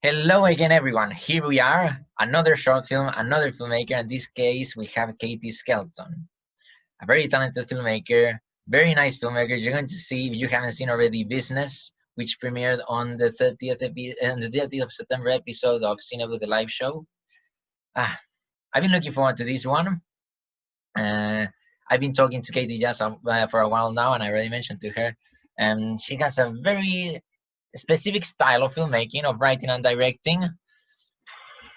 Hello again, everyone. Here we are, another short film, another filmmaker. In this case, we have Kati Skelton, a very talented filmmaker, very nice filmmaker. You're going to see, if you haven't seen already, Business, which premiered on the 30th of September episode of Cine with the Live Show. Ah, I've been looking forward to this one. Uh, I've been talking to Katie just for a while now, and I already mentioned to her. She has a very specific style of filmmaking, of writing and directing.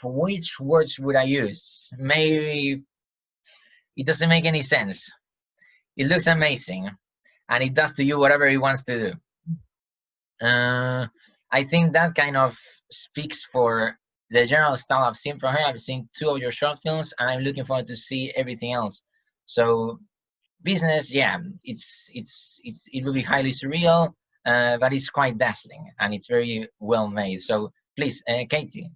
Which words would I use? Maybe it doesn't make any sense. It looks amazing, and it does to you whatever it wants to do. I think that kind of speaks for the general style I've seen from her. I've seen two of your short films, and I'm looking forward to see everything else. So, Business, yeah, it will be highly surreal, but it's quite dazzling, and it's very well made. So, please, Katie,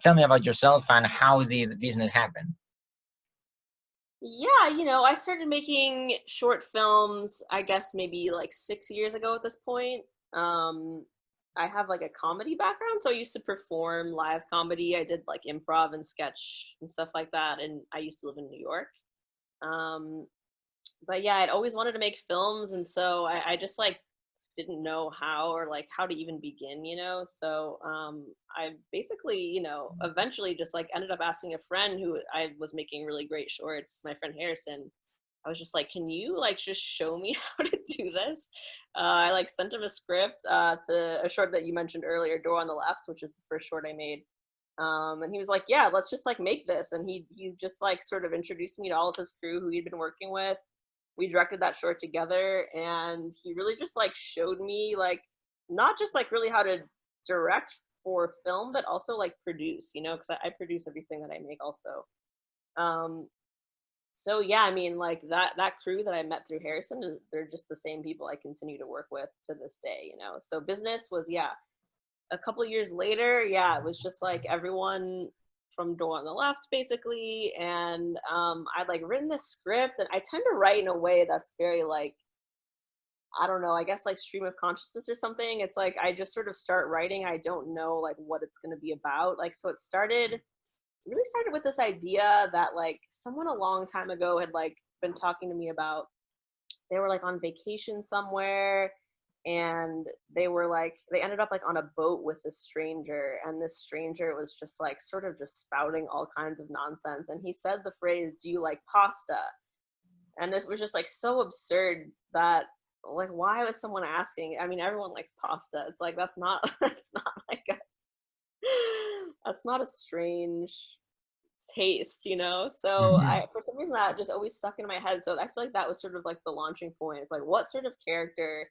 tell me about yourself and how did the Business happen. Yeah, I started making short films, I guess maybe like 6 years ago at this point. Um, I have like a comedy background, so I used to perform live comedy. I did like improv and sketch and stuff like that, and I used to live in New York. Um, but yeah, I'd always wanted to make films, and so I just like didn't know how or like how to even begin. So I basically, eventually just like ended up asking a friend who I was making really great shorts, my friend Harrison. I was just like, can you like just show me how to do this? I like sent him a script to a short that you mentioned earlier, Door on the Left, which is the first short I made. And he was like, yeah, let's just like make this. And he just like sort of introduced me to all of his crew who he'd been working with. We directed that short together, and he really just like showed me like not just like really how to direct for film, but also like produce, because I produce everything that I make also. Um, so yeah, I mean, like that crew that I met through Harrison, they're just the same people I continue to work with to this day. So Business was, yeah, a couple of years later, yeah, it was just like everyone from Door on the Left, basically. And I'd like written the script, and I tend to write in a way that's very like, I don't know, I guess like stream of consciousness or something. It's like I just sort of start writing. I don't know like what it's going to be about. Like, so it really started with this idea that like someone a long time ago had like been talking to me about. They were like on vacation somewhere, and they ended up like on a boat with this stranger, and this stranger was just like sort of just spouting all kinds of nonsense, and he said the phrase, do you like pasta? And it was just like so absurd that, like, why was someone asking? I mean, everyone likes pasta. It's like that's not that's not like a that's not a strange taste. So Hmm. I, for some reason, that just always stuck in my head. So I feel like that was sort of like the launching point. It's like, what sort of character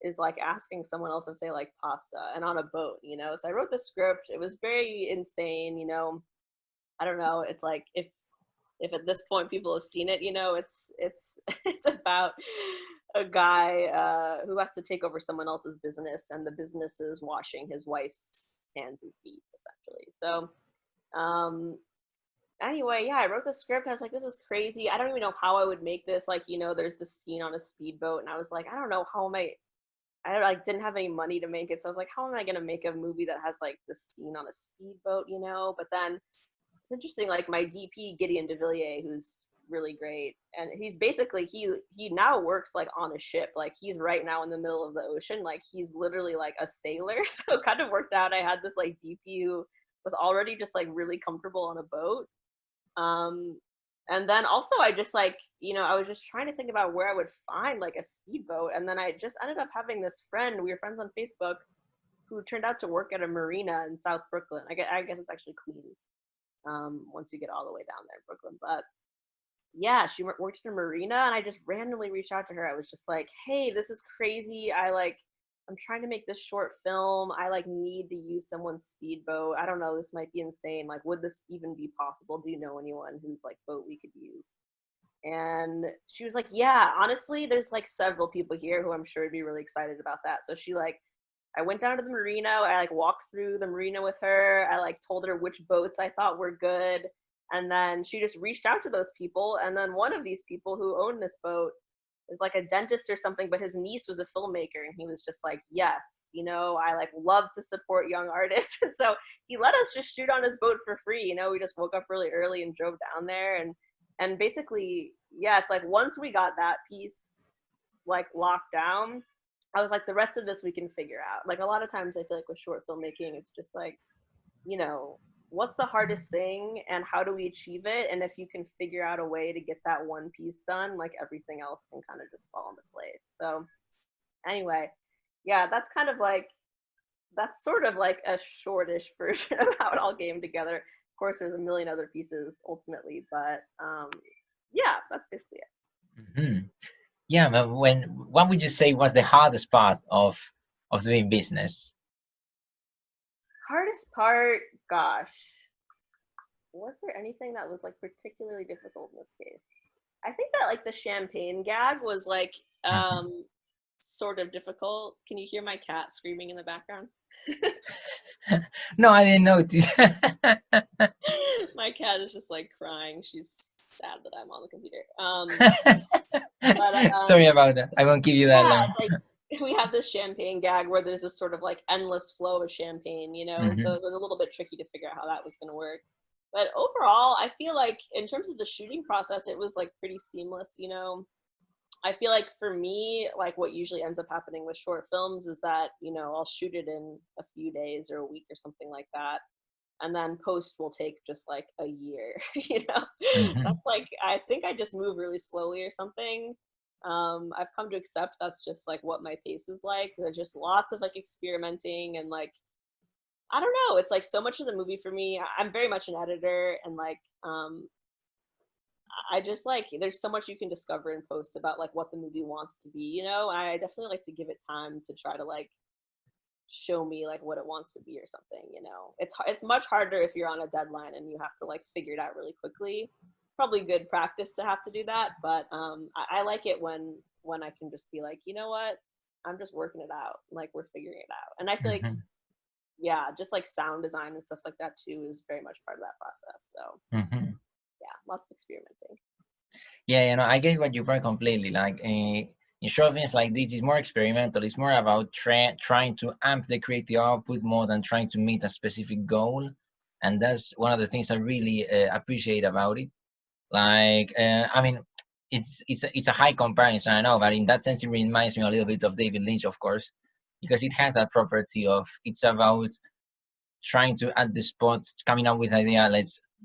is like asking someone else if they like pasta and on a boat? So I wrote the script. It was very insane. I don't know. It's like if at this point people have seen it, it's it's about a guy who has to take over someone else's business, and the business is washing his wife's hands and feet, essentially. So anyway, yeah, I wrote the script. I was like, this is crazy. I don't even know how I would make this. Like, there's this scene on a speedboat, and I was like, I don't know how am I like didn't have any money to make it. So I was like, how am I gonna make a movie that has like this scene on a speedboat? But then it's interesting, like my DP Gideon DeVilliers, who's really great, and he's basically he now works like on a ship. Like he's right now in the middle of the ocean. Like he's literally like a sailor. So it kind of worked out. I had this like DP who was already just like really comfortable on a boat. Um, and then also I just like, I was just trying to think about where I would find like a speedboat. And then I just ended up having this friend, we were friends on Facebook, who turned out to work at a marina in South Brooklyn. I guess it's actually Queens, once you get all the way down there in Brooklyn. But yeah, she worked in a marina, and I just randomly reached out to her. I was just like, hey, this is crazy. I'm trying to make this short film. I like need to use someone's speedboat. I don't know, this might be insane. Like, would this even be possible? Do you know anyone whose like boat we could use? And she was like, yeah, honestly, there's like several people here who I'm sure would be really excited about that. So she like, I went down to the marina. I like walked through the marina with her. I like told her which boats I thought were good. And then she just reached out to those people. And then one of these people who owned this boat is like a dentist or something, but his niece was a filmmaker, and he was just like, yes, you know, I like love to support young artists. And so he let us just shoot on his boat for free. You know, we just woke up really early and drove down there, and basically, yeah, it's like once we got that piece like locked down, I was like, the rest of this we can figure out. Like a lot of times I feel like with short filmmaking, it's just like, you know, what's the hardest thing and how do we achieve it? And if you can figure out a way to get that one piece done, like everything else can kind of just fall into place. So anyway, yeah, that's kind of like, that's sort of like a shortish version of how it all came together. Of course, there's a million other pieces ultimately, but yeah, that's basically it. Hmm. Yeah, but what would you say was the hardest part of doing business? Hardest part, gosh, was there anything that was like particularly difficult in this case? I think that like the champagne gag was like Mhm. sort of difficult. Can you hear my cat screaming in the background? No, I didn't notice. My cat is just like crying. She's sad that I'm on the computer. But Sorry about that. I won't give you that yeah, long. like we have this champagne gag where there's this sort of like endless flow of champagne, you know, and so Hmm. it was a little bit tricky to figure out how that was going to work. But overall, I feel like in terms of the shooting process, it was like pretty seamless, you know. I feel like for me, like what usually ends up happening with short films is that, you know, I'll shoot it in a few days or a week or something like that. And then post will take just like a year, you know? Hmm. That's like, I think I just move really slowly or something. I've come to accept that's just like what my pace is like. There's just lots of like experimenting and like, I don't know. It's like so much of the movie for me. I'm very much an editor and like, I just like there's so much you can discover in post about like what the movie wants to be, you know. I definitely like to give it time to try to like show me like what it wants to be or something, you know. It's much harder if you're on a deadline and you have to like figure it out really quickly. Probably good practice to have to do that, but I like it when I can just be like, you know what, I'm just working it out, like we're figuring it out. And I feel like, Hmm. yeah, just like sound design and stuff like that too is very much part of that process. So Hmm. yeah, lots of experimenting. Yeah, I get what you point completely. Like in short things like this, is more experimental. It's more about trying to amp the creative output more than trying to meet a specific goal, and that's one of the things I really appreciate about it. Like, I mean, it's a high comparison, I know, but in that sense, it reminds me a little bit of David Lynch, of course, because it has that property of it's about trying to at the spot coming up with idea.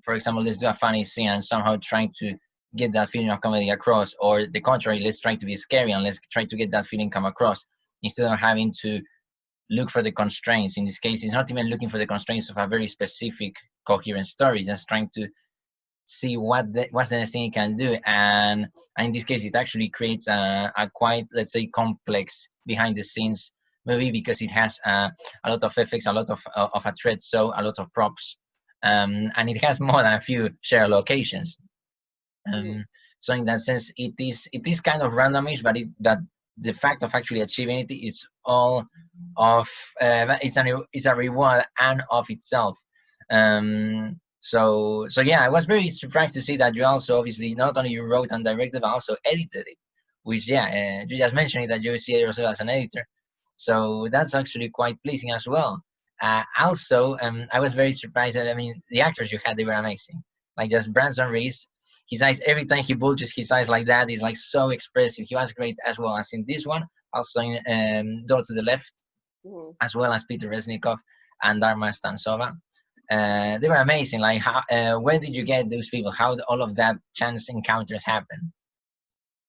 For example, let's do a funny scene and somehow trying to get that feeling of comedy across, or the contrary, let's try to be scary and let's try to get that feeling come across instead of having to look for the constraints. In this case, it's not even looking for the constraints of a very specific coherent story, just trying to see what's the next thing it can do, and in this case it actually creates a quite, let's say, complex behind the scenes movie because it has a lot of effects, a lot of a thread, so a lot of props, and it has more than a few shared locations. Mhm. So in that sense, it is kind of randomish, but the fact of actually achieving it is all of it's a reward and of itself. So yeah, I was very surprised to see that you also obviously not only you wrote and directed but also edited it, which yeah, you just mentioned it that you see yourself as an editor, so that's actually quite pleasing as well. Also, I was very surprised that, I mean, the actors you had, they were amazing. Like just Branson Reese, his eyes, every time he bulges his eyes like that, is like so expressive. He was great as well as in this one, also in Door to the Left, Mhm. as well as Peter Resnikov and Dharma Stansova. They were amazing. Like, where did you get those people? How did all of that chance encounters happen?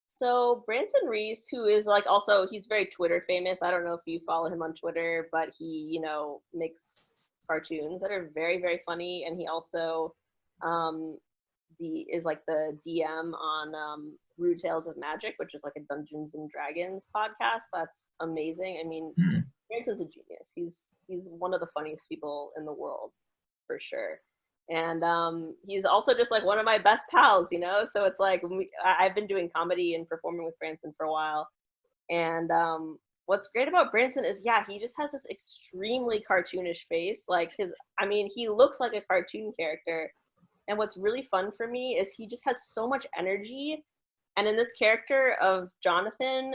So Branson Reese, who is like also he's very Twitter famous. I don't know if you follow him on Twitter, but he, you know, makes cartoons that are very, very funny. And he also um is like the DM on Rude Tales of Magic, which is like a Dungeons and Dragons podcast. That's amazing. I mean, Hmm. Branson's a genius. He's one of the funniest people in the world for sure. And he's also just like one of my best pals, you know. So it's like I've been doing comedy and performing with Branson for a while, and what's great about Branson is, yeah, he just has this extremely cartoonish face. Like I mean, he looks like a cartoon character. And what's really fun for me is he just has so much energy, And in this character of Jonathan,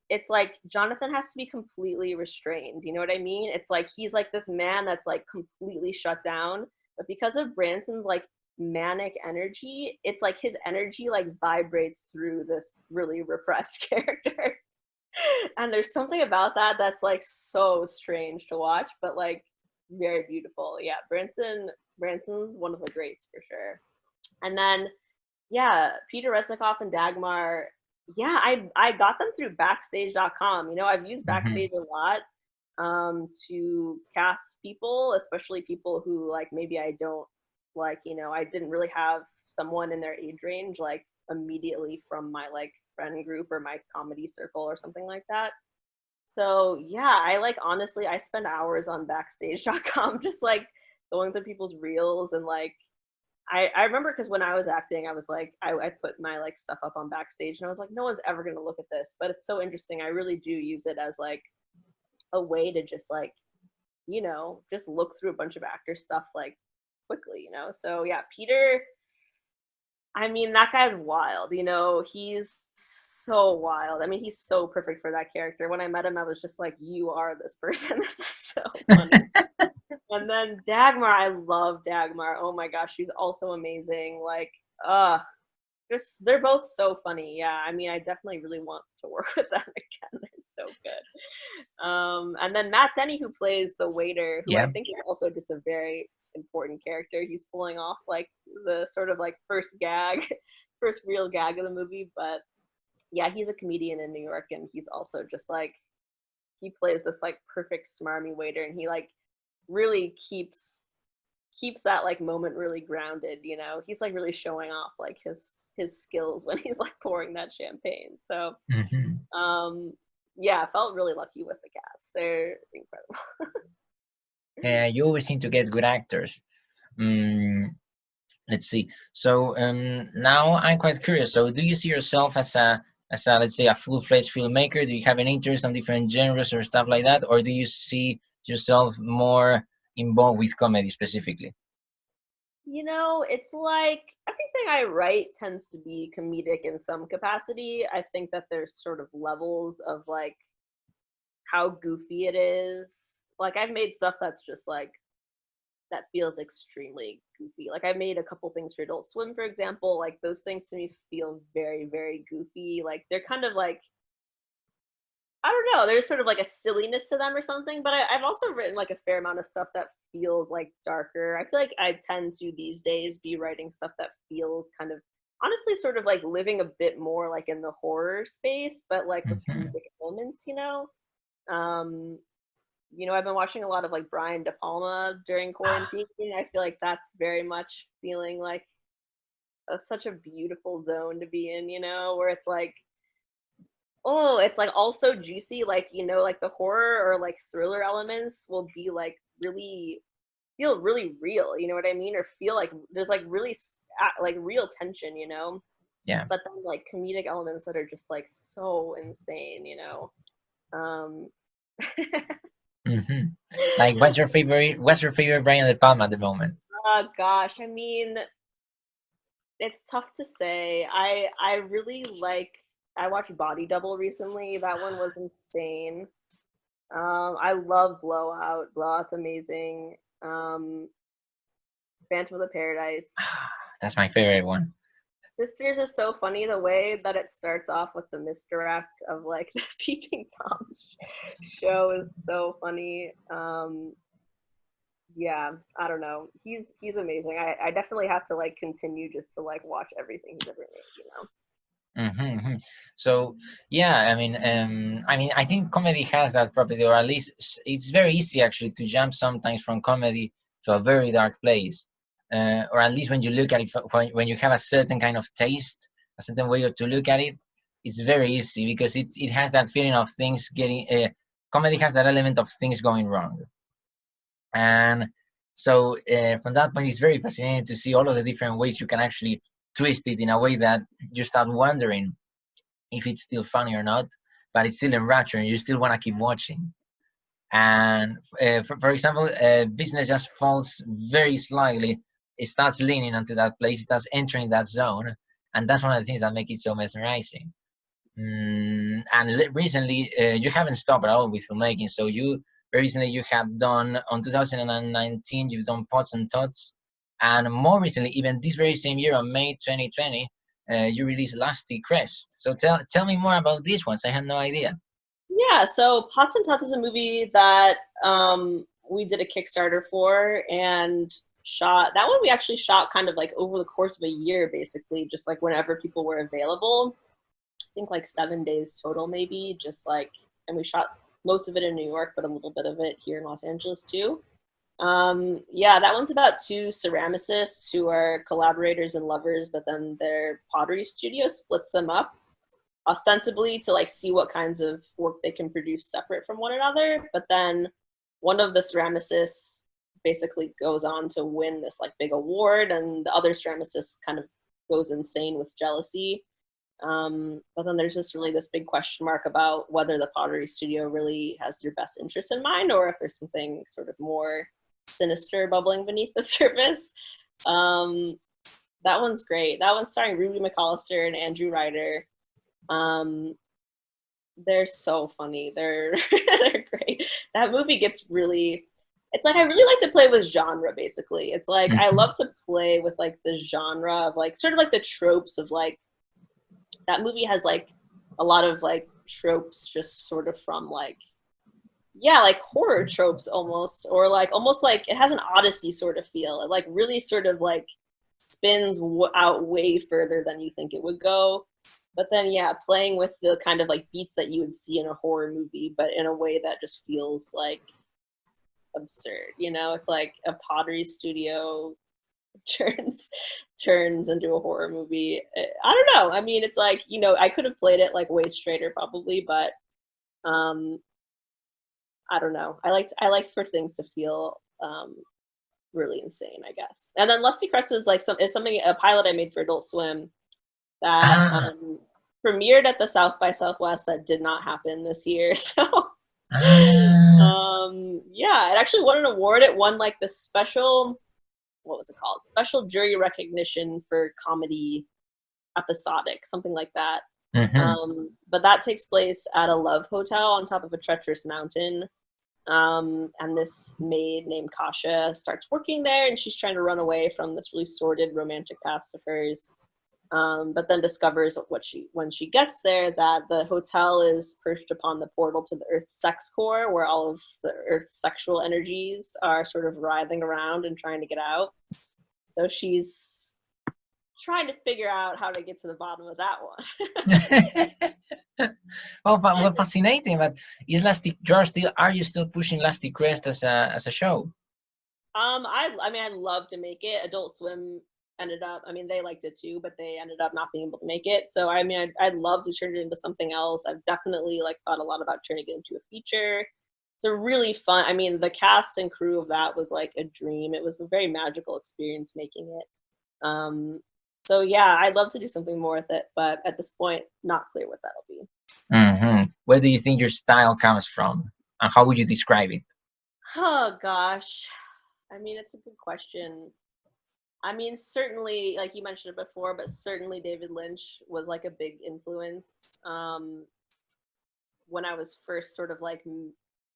it's like Jonathan has to be completely restrained. You know what I mean? It's like he's like this man that's like completely shut down, but because of Branson's like manic energy, it's like his energy like vibrates through this really repressed character. And there's something about that that's like so strange to watch, but like very beautiful. Yeah, Branson's one of the greats for sure. And then yeah, Peter Resnikoff and Dagmar. Yeah, I got them through Backstage.com. You know, I've used Hmm. Backstage a lot to cast people, especially people who like maybe I don't like. You know, I didn't really have someone in their age range like immediately from my like friend group or my comedy circle or something like that. So yeah, I like honestly I spend hours on Backstage.com just like going through people's reels and like I remember because when I was acting, I was like, I put my like stuff up on Backstage, and I was like, no one's ever gonna look at this, but it's so interesting. I really do use it as like a way to just like, you know, just look through a bunch of actor stuff like quickly, you know. So yeah, Peter. I mean, that guy's wild. You know, he's so wild. I mean, he's so perfect for that character. When I met him, I was just like, you are this person. This is so funny. And then Dagmar, I love Dagmar. Oh my gosh, she's also amazing. Like, uh, just they're both so funny. Yeah, I mean, I definitely really want to work with them again. They're so good. And then Matt Denny, who plays the waiter, who I Yeah. think is also just a very important character. He's pulling off like the sort of like first gag, first real gag of the movie. But yeah, he's a comedian in New York, and he's also just like he plays this like perfect smarmy waiter, and he like really keeps that like moment really grounded. You know, he's like really showing off like his skills when he's like pouring that champagne. So Hmm. um yeah, I felt really lucky with the cast. They're incredible. You always seem to get good actors. Mm, let's see. So now I'm quite curious. So do you see yourself as a let's say a full-fledged filmmaker? Do you have an interest on different genres or stuff like that, or do you see yourself more involved with comedy specifically? You know, it's like everything I write tends to be comedic in some capacity. I think that there's sort of levels of like how goofy it is. Like I've made stuff that's just like that feels extremely goofy. Like I made a couple things for Adult Swim, for example. Like those things to me feel very, very goofy. Like they're kind of like I don't know. There's sort of like a silliness to them or something. But I've also written like a fair amount of stuff that feels like darker. I feel like I tend to these days be writing stuff that feels kind of honestly sort of like living a bit more like in the horror space, but like with Hmm. comedic elements. Um, I've been watching a lot of like Brian De Palma during quarantine. I feel like that's very much feeling like such a beautiful zone to be in. Where it's like oh, it's like also juicy, like like the horror or like thriller elements will be like really feel really real, you know what I mean? Or feel like there's like really like real tension. Yeah. But then like comedic elements that are just like so insane. Um Hmm. Like, What's your favorite Brian De Palma at the moment? oh gosh, I mean, it's tough to say. I really like I watched Body Double recently. That one was insane. I love Blowout. Blowout's amazing. Phantom of the Paradise. That's my favorite one. Sisters is so funny the way that it starts off with the misdirect of like the peeping tom show is so funny. Yeah, I don't know. He's amazing. I definitely have to like continue just to like watch everything he's ever made. Hmm. So yeah, I mean, I think comedy has that property, or at least it's very easy actually to jump sometimes from comedy to a very dark place, or at least when you look at it, when you have a certain kind of taste, a certain way to look at it, it's very easy because it has that feeling of things getting. Comedy has that element of things going wrong, and so from that point, it's very fascinating to see all of the different ways you can actually twist it in a way that you start wondering if it's still funny or not, but it's still enrapturing. You still want to keep watching. And for example, business just falls very slightly. It starts leaning onto that place. It starts entering that zone, and that's one of the things that make it so mesmerizing. And recently, you haven't stopped at all with filmmaking. So you very recently you have done on 2019, you've done Pots and Tots, and more recently, even this very same year on May 2020, you released Lusty Crest. So tell me more about these ones. I had no idea. Yeah, so Pots and Tots is a movie that we did a Kickstarter for and shot. That one we actually shot kind of like over the course of a year, basically, just like whenever people were available. I think like 7 days total, maybe. Just like, and we shot most of it in New York, but a little bit of it here in Los Angeles too. Yeah, that one's about two ceramicists who are collaborators and lovers, but then their pottery studio splits them up ostensibly to like see what kinds of work they can produce separate from one another. But then one of the ceramicists basically goes on to win this like big award, and the other ceramicist kind of goes insane with jealousy. But then there's just really this big question mark about whether the pottery studio really has your best interest in mind, or if there's something sort of more sinister bubbling beneath the surface. That one's great. That one's starring Ruby McAllister and Andrew Ryder. Um, they're so funny. They're they're great. That movie gets really. It's like I really like to play with genre. Basically, it's like I Mhm. love to play with like the genre of like sort of like the tropes of like that movie has like a lot of like tropes just sort of from like yeah like horror tropes almost, or like almost like it has an Odyssey sort of feel. It like really sort of like spins out way further than you think it would go. But then yeah, playing with the kind of like beats that you would see in a horror movie, but in a way that just feels like absurd. You know, it's like a pottery studio turns turns into a horror movie. I don't know. I mean, it's like, you know, I could have played it like way straighter probably, but um I don't know. I like for things to feel really insane, I guess. And then Lusty Crest is like something a pilot I made for Adult Swim that Ah, premiered at the South by Southwest that did not happen this year. So ah. yeah, it actually won an award. It won like the special, what was it called? Special jury recognition for comedy episodic, something like that. Mhm. But that takes place at a love hotel on top of a treacherous mountain. And this maid named Kasha starts working there, and she's trying to run away from this really sordid romantic past of hers. But then discovers when she gets there that the hotel is perched upon the portal to the Earth's sex core, where all of the Earth's sexual energies are sort of writhing around and trying to get out. So she's trying to figure out how to get to the bottom of that one. Well, fascinating. But is Lastic? Are you still pushing Lastic Crest as a show? I mean, I'd love to make it. Adult Swim ended up, I mean, they liked it too, but they ended up not being able to make it. So, I mean, I'd love to turn it into something else. I've definitely like thought a lot about turning it into a feature. It's a really fun, I mean, the cast and crew of that was like a dream. It was a very magical experience making it. Um, so yeah, I'd love to do something more with it, but at this point, not clear what that'll be. Where do you think your style comes from, and how would you describe it? Oh gosh. I mean, it's a good question. I mean, certainly, like you mentioned it before, but certainly David Lynch was like a big influence. When I was first sort of like,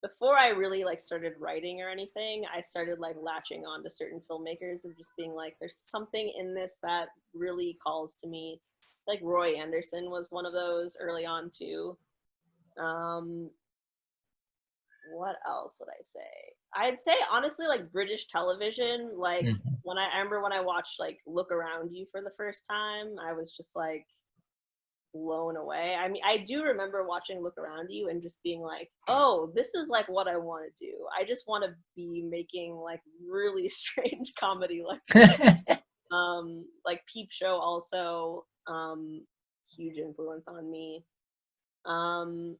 before I really like started writing or anything, I started like latching on to certain filmmakers and just being like, there's something in this that really calls to me. Like Roy Anderson was one of those early on too. Um, what else would I say? I'd say honestly, like British television. Like Mhm. I remember when I watched like Look Around You for the first time, I was just like blown away. I mean, I do remember watching Look Around You and just being like, oh, this is like what I want to do. I just want to be making like really strange comedy like this. Like Peep Show also, huge influence on me. Um,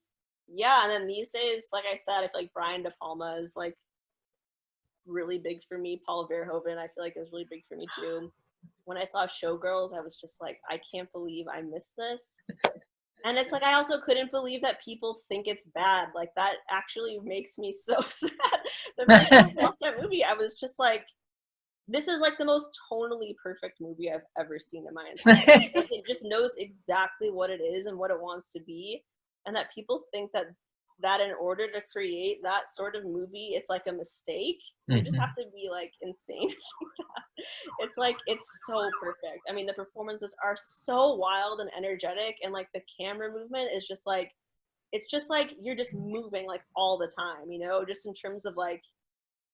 yeah, and then these days, like I said, I feel like Brian De Palma is like really big for me. Paul Verhoeven, I feel like is really big for me too. When I saw Showgirls, I was just like, I can't believe I missed this. And it's like I also couldn't believe that people think it's bad. Like that actually makes me so sad. The first time I watched that movie, I was just like, this is like the most tonally perfect movie I've ever seen in my entire life. Like it just knows exactly what it is and what it wants to be, and that people think that in order to create that sort of movie, it's like a mistake. You just have Mhm. to be like insane. It's like it's so perfect. I mean, the performances are so wild and energetic, and like the camera movement is just like it's just like you're just moving like all the time, you know, just in terms of like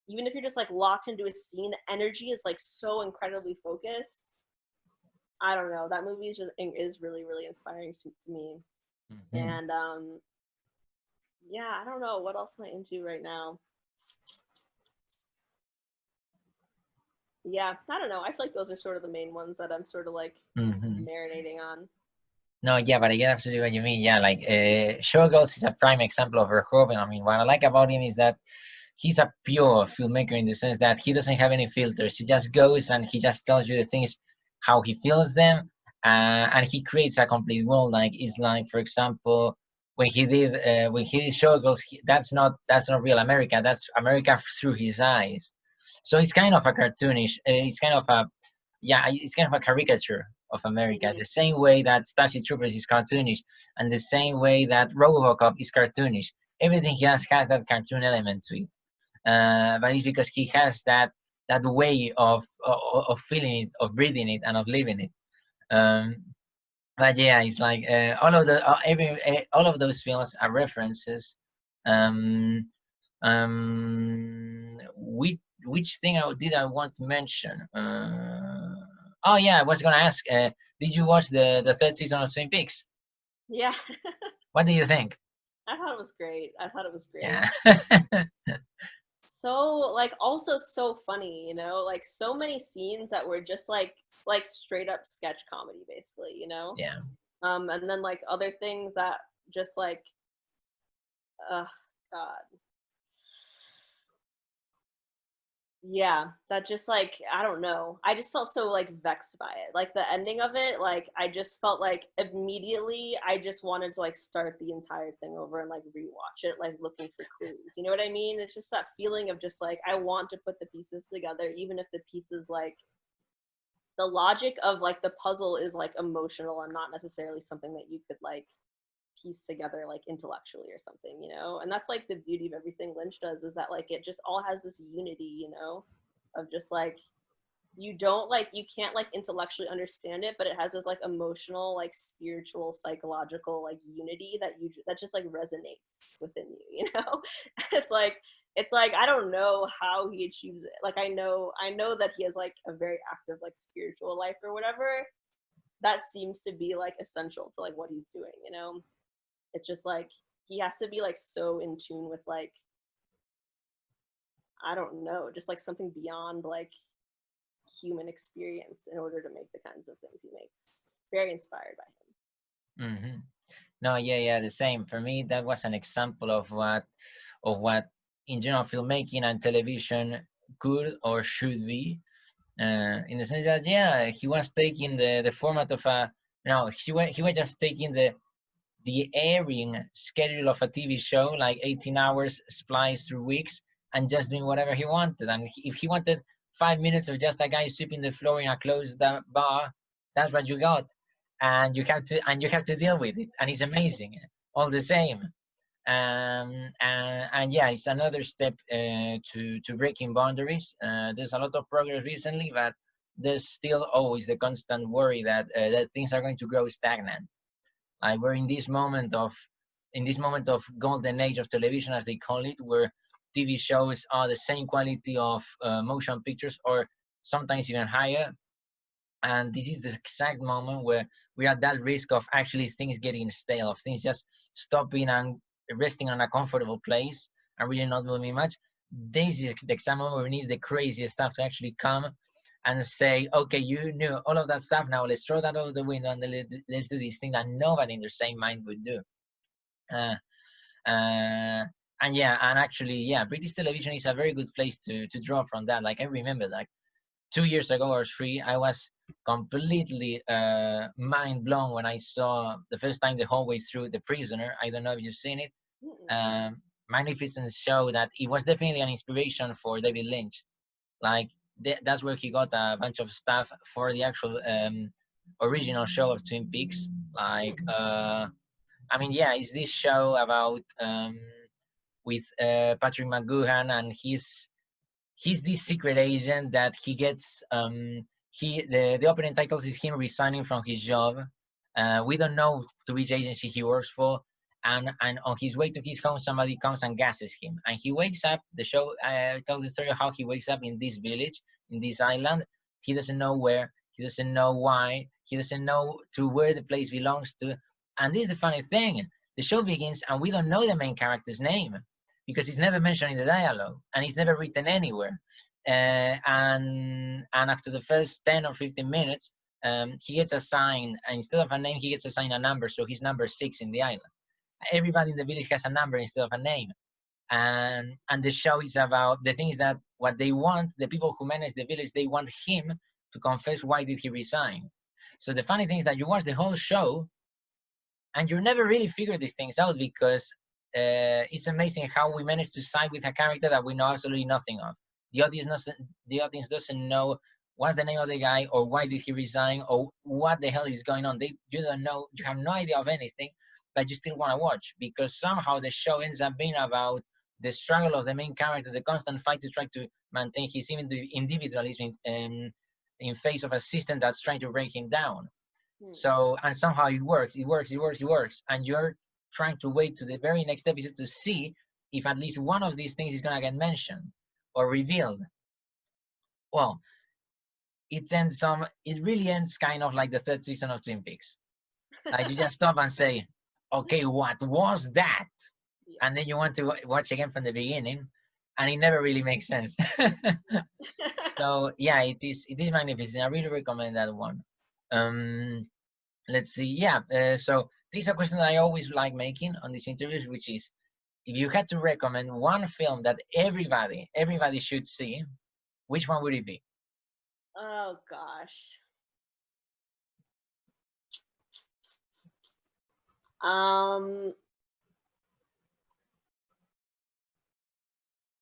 even if you're just like locked into a scene, the energy is like so incredibly focused. I don't know. That movie is really really inspiring to me. Mhm. And yeah, I don't know what else am I into right now. Yeah, I don't know. I feel like those are sort of the main ones that I'm sort of like Mhm. marinating on. No, yeah, but I get absolutely what you mean. Yeah, like Showgirls is a prime example of Verhoeven. I mean, what I like about him is that he's a pure filmmaker in the sense that he doesn't have any filters. He just goes and he just tells you the things how he feels them, and he creates a complete world. Like it's like, for example, when he did Showgirls, that's not real America. That's America through his eyes. So it's kind of a cartoonish. It's kind of a yeah, it's kind of a caricature of America. The Mm-hmm. same way that Starship Troopers is cartoonish, and the same way that RoboCop is cartoonish. Everything he has that cartoon element to it, but it's because he has that way of feeling it, of breathing it, and of living it. Um, but yeah, it's like all of those films are references. Um, which thing did I want to mention? Oh yeah, I was gonna ask. Did you watch the third season of Twin Peaks? Yeah, What do you think? I thought it was great. I thought it was great. Yeah. So like also so funny, you know, like so many scenes that were just like straight up sketch comedy, basically, you know. Yeah. And then like other things that just like, uh, God, yeah, that just like I don't know. I just felt so like vexed by it. Like the ending of it, like I just felt like immediately I just wanted to like start the entire thing over and like rewatch it, like looking for clues. You know what I mean? It's just that feeling of just like I want to put the pieces together, even if the pieces like the logic of like the puzzle is like emotional and not necessarily something that you could like piece together like intellectually or something, you know. And that's like the beauty of everything Lynch does, is that like it just all has this unity, you know, of just like you don't like you can't like intellectually understand it, but it has this like emotional like spiritual psychological like unity that you that just like resonates within you, you know. it's like it's like I don't know how he achieves it. Like I know that he has like a very active like spiritual life or whatever. That seems to be like essential to like what he's doing, you know. It's just like he has to be like so in tune with like I don't know, just like something beyond like human experience in order to make the kinds of things he makes. Very inspired by him. Hmm. No, yeah, yeah, the same. For me, that was an example of what in general filmmaking and television could or should be. In the sense that yeah, he was taking the format of a no, he was just taking the airing schedule of a TV show, like 18 hours spliced through weeks, and just doing whatever he wanted. And if he wanted 5 minutes of just a guy sweeping the floor in a closed bar, that's what you got, and you have to deal with it, and it's amazing all the same. And yeah, it's another step to breaking boundaries. There's a lot of progress recently, but there's still always the constant worry that things are going to grow stagnant. We're in this moment of golden age of television, as they call it, where TV shows are the same quality of motion pictures, or sometimes even higher. And this is the exact moment where we are at that risk of actually things getting stale, of things just stopping and resting on a comfortable place and really not moving much. This is the exact moment where we need the craziest stuff to actually come and say, okay, you knew all of that stuff. Now let's throw that out the window and let's do this thing that nobody in their same mind would do. Uh, uh, and yeah, and actually, yeah, British television is a very good place to draw from that. Like I remember, like 2 years ago or three, I was completely mind blown when I saw the first time the whole way through The Prisoner. I don't know if you've seen it. Mm-mm. Magnificent show that it was definitely an inspiration for David Lynch. Like that's where he got a bunch of stuff for the actual original show of Twin Peaks. Like, I mean, yeah, it's this show about with Patrick McGoohan, and he's this secret agent that he gets. The opening titles is him resigning from his job. We don't know to which agency he works for, and on his way to his home, somebody comes and gasses him, and he wakes up. The show tells the story of how he wakes up in this village, in this island. He doesn't know where, he doesn't know why, he doesn't know to where the place belongs to. And this is the funny thing: the show begins, and we don't know the main character's name because it's never mentioned in the dialogue and it's never written anywhere. And after the first 10 or 15 minutes, he gets assigned, instead of a name, he gets assigned a number. So he's number 6 in the island. Everybody in the village has a number instead of a name. And the show is about the things that what they want, the people who manage the village, they want him to confess why did he resign. So the funny thing is that you watch the whole show and you never really figure these things out because it's amazing how we manage to side with a character that we know absolutely nothing of. The audience doesn't know what's the name of the guy or why did he resign or what the hell is going on. You don't know, you have no idea of anything, but you still want to watch because somehow the show ends up being about the struggle of the main character, the constant fight to try to maintain his individualism in face of a system that's trying to break him down. So, and somehow it works, and you're trying to wait to the very next episode to see if at least one of these things is gonna get mentioned or revealed. Well, it really ends kind of like the third season of Twin Peaks. Like you just stop and say, okay, what was that? And then you want to watch again from the beginning, and it never really makes sense. So yeah, it is magnificent. I really recommend that one. Let's see. Yeah. So this is a question that I always like making on these interviews, which is, if you had to recommend one film that everybody should see, which one would it be? Oh gosh.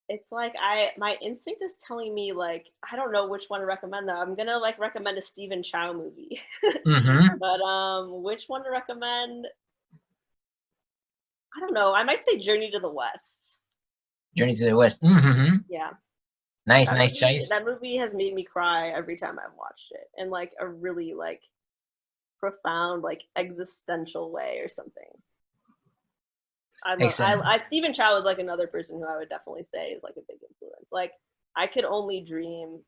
It's like my instinct is telling me like I don't know which one to recommend though. I'm gonna like recommend a Stephen Chow movie. Mm-hmm. But which one to recommend? I don't know. I might say Journey to the West. Journey to the West. Mm-hmm. Yeah. Nice, That nice choice. movie has made me cry every time I've watched it in like a really like profound like existential way or something. Excellent. Stephen Chow is like another person who I would definitely say is like a big influence. Like I could only dream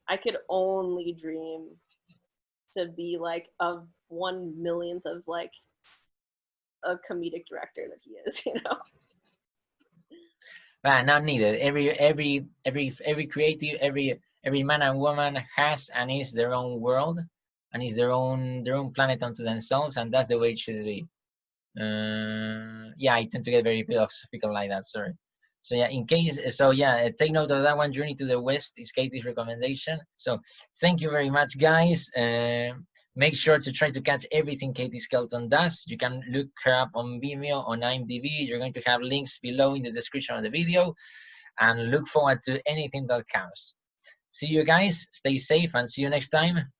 to be like a 1/1,000,000th of like a comedic director that he is, you know. But not needed. Every creative, every man and woman has and is their own world and is their own planet unto themselves, and that's the way it should be. Yeah, I tend to get very philosophical like that. Sorry. So yeah, take note of that one. Journey to the West is Katie's recommendation. So thank you very much, guys. Make sure to try to catch everything Kati Skelton does. You can look her up on Vimeo, on IMDb. You're going to have links below in the description of the video, and look forward to anything that comes. See you guys. Stay safe and see you next time.